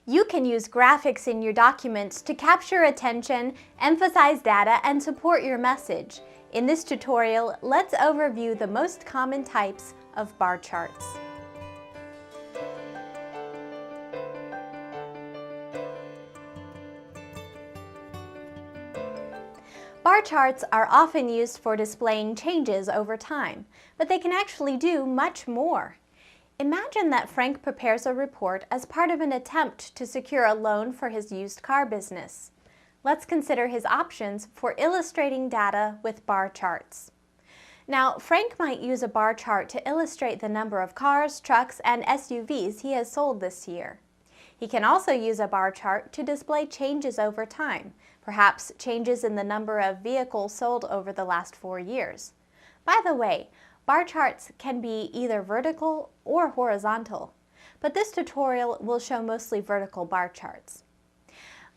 You can use graphics in your documents to capture attention, emphasize data, and support your message. In this tutorial, let's overview the most common types of bar charts. Bar charts are often used for displaying changes over time, but they can actually do much more. Imagine that Frank prepares a report as part of an attempt to secure a loan for his used car business. Let's consider his options for illustrating data with bar charts. Now, Frank might use a bar chart to illustrate the number of cars, trucks, and SUVs he has sold this year. He can also use a bar chart to display changes over time, perhaps changes in the number of vehicles sold over the last 4 years. By the way, bar charts can be either vertical or horizontal, but this tutorial will show mostly vertical bar charts.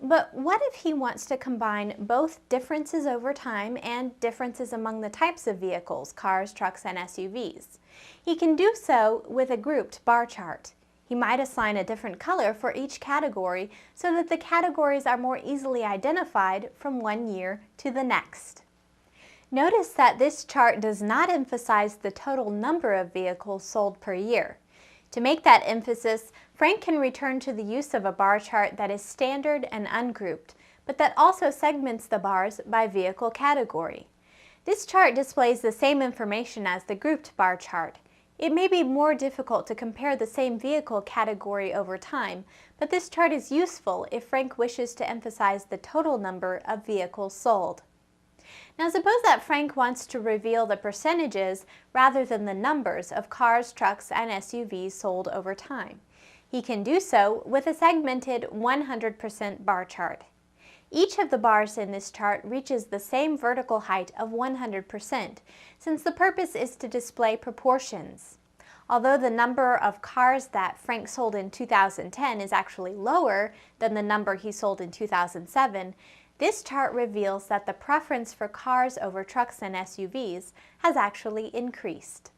But what if he wants to combine both differences over time and differences among the types of vehicles, cars, trucks, and SUVs? He can do so with a grouped bar chart. He might assign a different color for each category so that the categories are more easily identified from one year to the next. Notice that this chart does not emphasize the total number of vehicles sold per year. To make that emphasis, Frank can return to the use of a bar chart that is standard and ungrouped, but that also segments the bars by vehicle category. This chart displays the same information as the grouped bar chart. It may be more difficult to compare the same vehicle category over time, but this chart is useful if Frank wishes to emphasize the total number of vehicles sold. Now suppose that Frank wants to reveal the percentages rather than the numbers of cars, trucks, and SUVs sold over time. He can do so with a segmented 100% bar chart. Each of the bars in this chart reaches the same vertical height of 100%, since the purpose is to display proportions. Although the number of cars that Frank sold in 2010 is actually lower than the number he sold in 2007, this chart reveals that the preference for cars over trucks and SUVs has actually increased.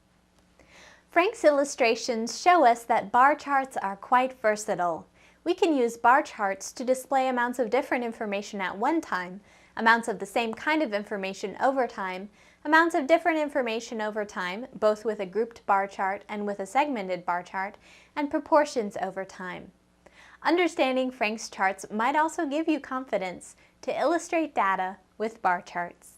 Frank's illustrations show us that bar charts are quite versatile. We can use bar charts to display amounts of different information at one time, amounts of the same kind of information over time, amounts of different information over time, both with a grouped bar chart and with a segmented bar chart, and proportions over time. Understanding Frank's charts might also give you confidence to illustrate data with bar charts.